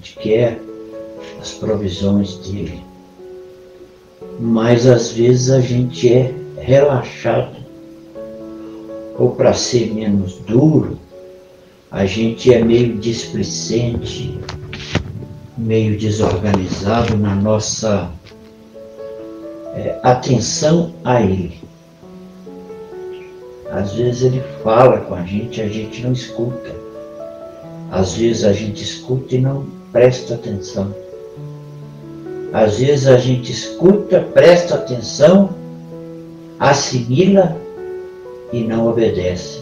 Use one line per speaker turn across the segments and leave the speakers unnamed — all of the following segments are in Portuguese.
gente quer as provisões dele. Mas às vezes a gente é relaxado, ou para ser menos duro, a gente é meio displicente, meio desorganizado na nossa atenção a ele. Às vezes ele fala com a gente não escuta. Às vezes a gente escuta e não presta atenção. Às vezes a gente escuta, presta atenção, assimila e não obedece.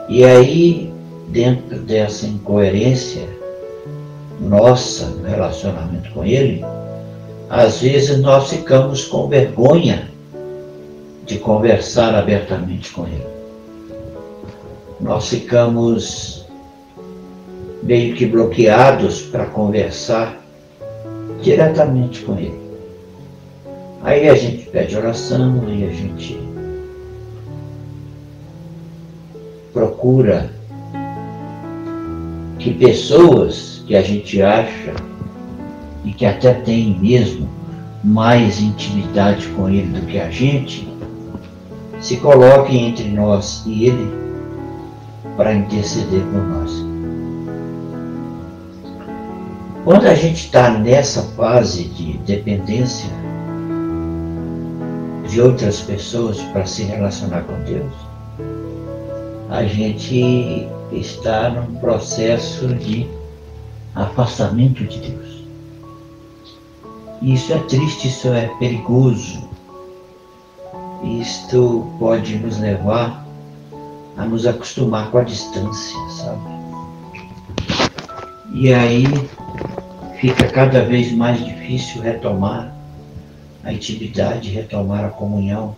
E aí, dentro dessa incoerência nossa no relacionamento com ele, às vezes nós ficamos com vergonha de conversar abertamente com ele. Nós ficamos meio que bloqueados para conversar diretamente com ele. Aí a gente pede oração, aí a gente procura que pessoas que a gente acha e que até tem mesmo mais intimidade com ele do que a gente, se coloquem entre nós e ele para interceder por nós. Quando a gente está nessa fase de dependência de outras pessoas para se relacionar com Deus, a gente está num processo de afastamento de Deus. E isso é triste, isso é perigoso. Isto pode nos levar a nos acostumar com a distância, sabe? E aí fica cada vez mais difícil retomar a intimidade, retomar a comunhão,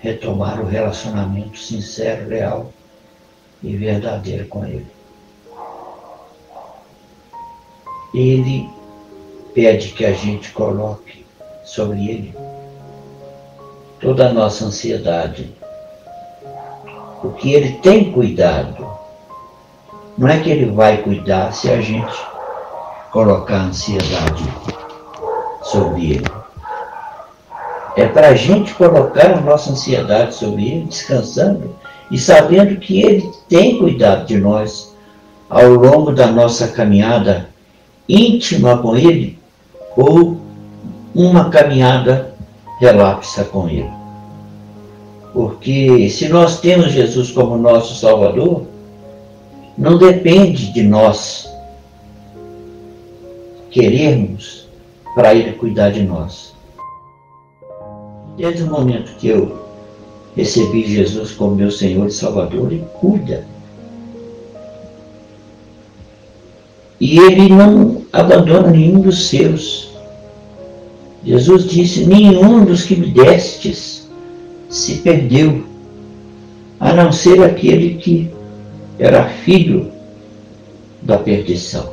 retomar o relacionamento sincero, real e verdadeiro com Ele. Ele pede que a gente coloque sobre Ele toda a nossa ansiedade, porque Ele tem cuidado. Não é que Ele vai cuidar se a gente colocar a ansiedade sobre Ele. É para a gente colocar a nossa ansiedade sobre Ele, descansando e sabendo que Ele tem cuidado de nós ao longo da nossa caminhada íntima com Ele ou uma caminhada relapsa com Ele. Porque se nós temos Jesus como nosso Salvador, não depende de nós querermos para Ele cuidar de nós. Desde o momento que eu recebi Jesus como meu Senhor e Salvador, Ele cuida. E Ele não abandona nenhum dos seus. Jesus disse: nenhum dos que me destes se perdeu, a não ser aquele que era filho da perdição.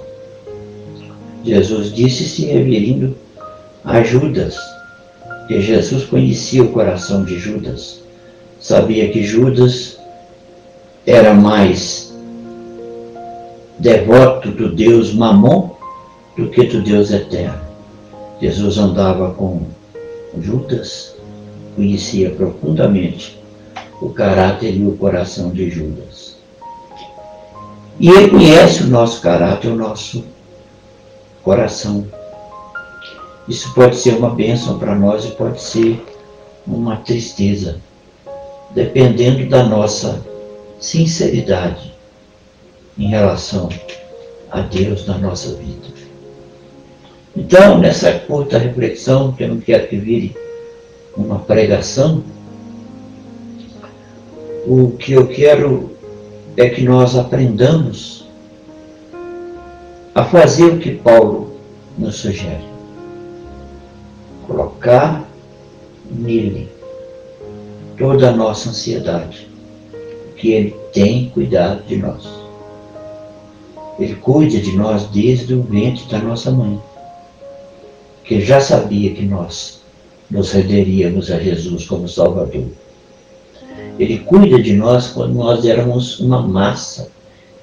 Jesus disse, se referindo a Judas, que Jesus conhecia o coração de Judas, sabia que Judas era mais devoto do Deus Mamon do que do Deus eterno. Jesus andava com Judas, conhecia profundamente o caráter e o coração de Judas. E Ele conhece o nosso caráter, o nosso coração. Isso pode ser uma bênção para nós e pode ser uma tristeza, dependendo da nossa sinceridade em relação a Deus na nossa vida. Então, nessa curta reflexão, que eu não quero que vire uma pregação, o que eu quero é que nós aprendamos a fazer o que Paulo nos sugere. Colocar nele toda a nossa ansiedade, que Ele tem cuidado de nós. Ele cuida de nós desde o ventre da nossa mãe, que Ele já sabia que nós nos renderíamos a Jesus como Salvador. Ele cuida de nós quando nós éramos uma massa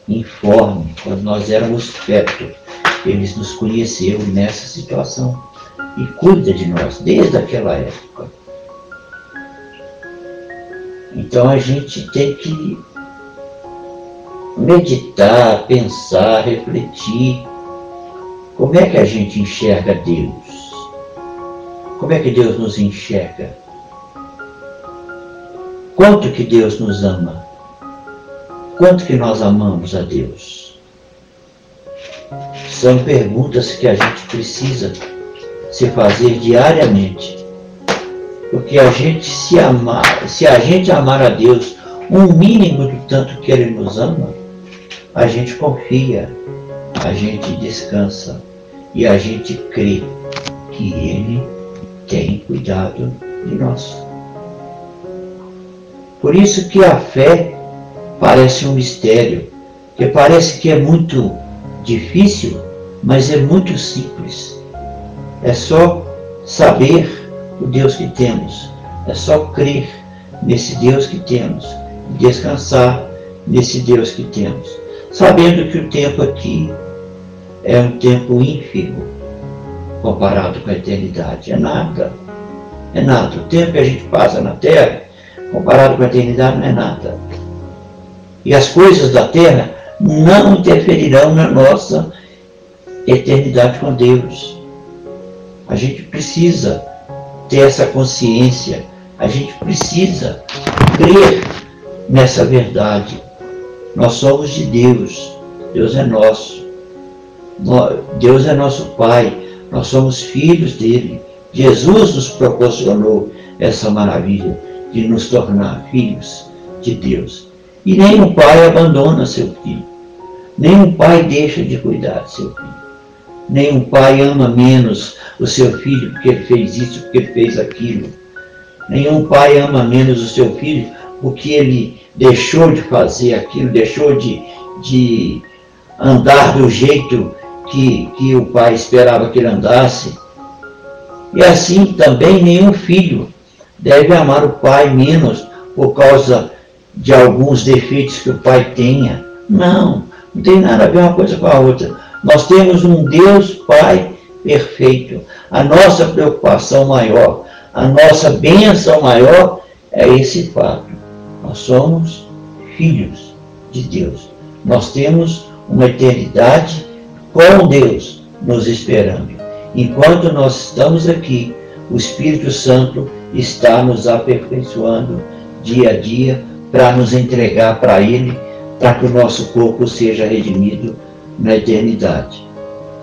informe, quando nós éramos feto, Ele nos conheceu nessa situação e cuida de nós desde aquela época. Então a gente tem que meditar, pensar, refletir. Como é que a gente enxerga Deus? Como é que Deus nos enxerga? Quanto que Deus nos ama? Quanto que nós amamos a Deus? São perguntas que a gente precisa se fazer diariamente. Porque a gente se a gente amar a Deus um mínimo do tanto que Ele nos ama, a gente confia, a gente descansa e a gente crê que Ele tem cuidado de nós. Por isso que a fé parece um mistério, que parece que é muito difícil, mas é muito simples. É só saber o Deus que temos, é só crer nesse Deus que temos, descansar nesse Deus que temos, sabendo que o tempo aqui é um tempo ínfimo comparado com a eternidade. É nada, é nada. O tempo que a gente passa na Terra, comparado com a eternidade, não é nada. E as coisas da Terra não interferirão na nossa eternidade com Deus. A gente precisa ter essa consciência, a gente precisa crer nessa verdade. Nós somos de Deus, Deus é nosso, Deus é nosso Pai, nós somos filhos dele. Jesus nos proporcionou essa maravilha de nos tornar filhos de Deus. E nenhum pai abandona seu filho, nenhum pai deixa de cuidar de seu filho, nenhum pai ama menos o seu filho porque ele fez isso, porque ele fez aquilo. Nenhum pai ama menos o seu filho porque ele deixou de fazer aquilo, deixou de andar do jeito que o pai esperava que ele andasse. E assim também nenhum filho deve amar o pai menos por causa de alguns defeitos que o pai tenha. Não, não tem nada a ver uma coisa com a outra. Nós temos um Deus Pai perfeito. A nossa preocupação maior, a nossa bênção maior é esse fato. Nós somos filhos de Deus. Nós temos uma eternidade com Deus nos esperando. Enquanto nós estamos aqui, o Espírito Santo está nos aperfeiçoando dia a dia para nos entregar para Ele, para que o nosso corpo seja redimido na eternidade.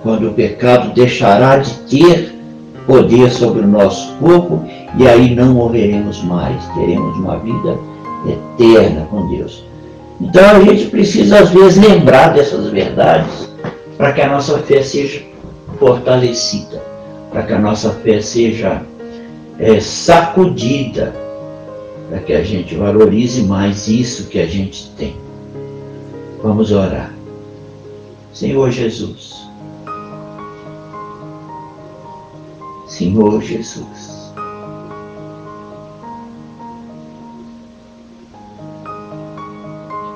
Quando o pecado deixará de ter poder sobre o nosso corpo, e aí não morreremos mais, teremos uma vida eterna com Deus. Então a gente precisa às vezes lembrar dessas verdades para que a nossa fé seja fortalecida, para que a nossa fé seja sacudida, para que a gente valorize mais isso que a gente tem. Vamos orar. Senhor Jesus, Senhor Jesus,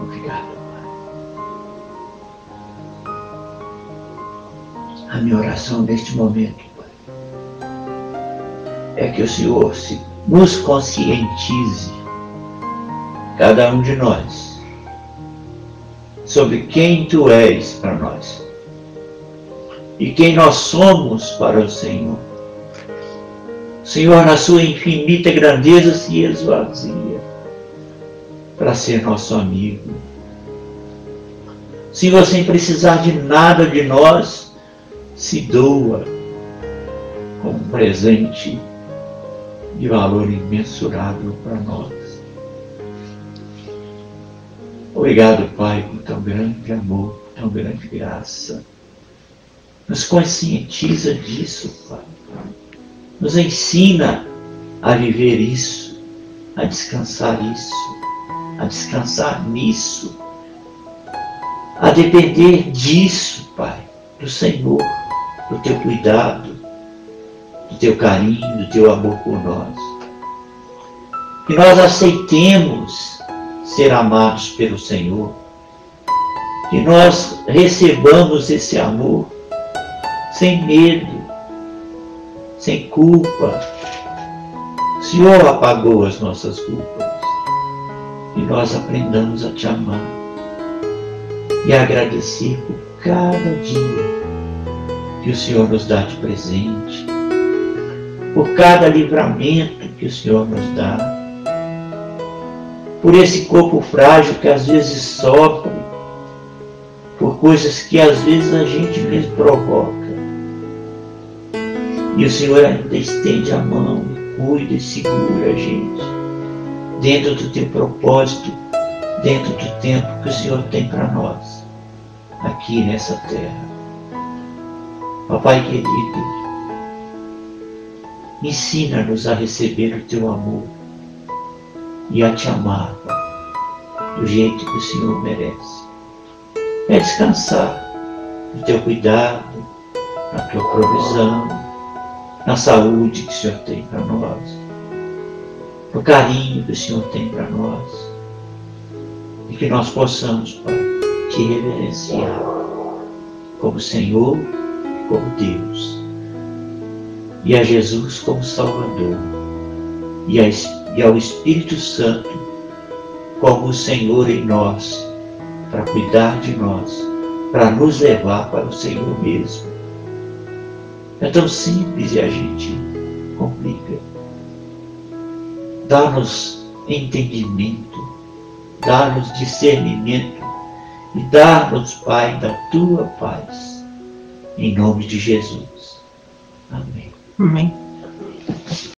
obrigado, Pai. A minha oração neste momento, Pai, é que o Senhor nos conscientize, cada um de nós, sobre quem Tu és para nós e quem nós somos para o Senhor. O Senhor, na sua infinita grandeza, se esvazia para ser nosso amigo. O Senhor, sem precisar de nada de nós, se doa como um presente de valor imensurável para nós. Obrigado, Pai, por tão grande amor, por tão grande graça. Nos conscientiza disso, Pai. Nos ensina a viver isso, a descansar nisso, a depender disso, Pai, do Senhor, do Teu cuidado, do Teu carinho, do Teu amor por nós. Que nós aceitemos ser amados pelo Senhor, que nós recebamos esse amor sem medo, sem culpa. O Senhor apagou as nossas culpas e nós aprendamos a te amar e a agradecer por cada dia que o Senhor nos dá de presente, por cada livramento que o Senhor nos dá, por esse corpo frágil que às vezes sofre, por coisas que às vezes a gente mesmo provoca. E o Senhor ainda estende a mão, cuida e segura a gente, dentro do teu propósito, dentro do tempo que o Senhor tem para nós, aqui nessa terra. Papai querido, ensina-nos a receber o teu amor e a te amar, Pai, do jeito que o Senhor merece. É descansar no teu cuidado, na tua provisão, na saúde que o Senhor tem para nós, no carinho que o Senhor tem para nós, e que nós possamos, Pai, te reverenciar como Senhor e como Deus, e a Jesus como Salvador, e ao Espírito Santo como o Senhor em nós, para cuidar de nós, para nos levar para o Senhor mesmo. É tão simples e a gente complica. Dá-nos entendimento, dá-nos discernimento e dá-nos, Pai, da tua paz. Em nome de Jesus. Amém.
Amém.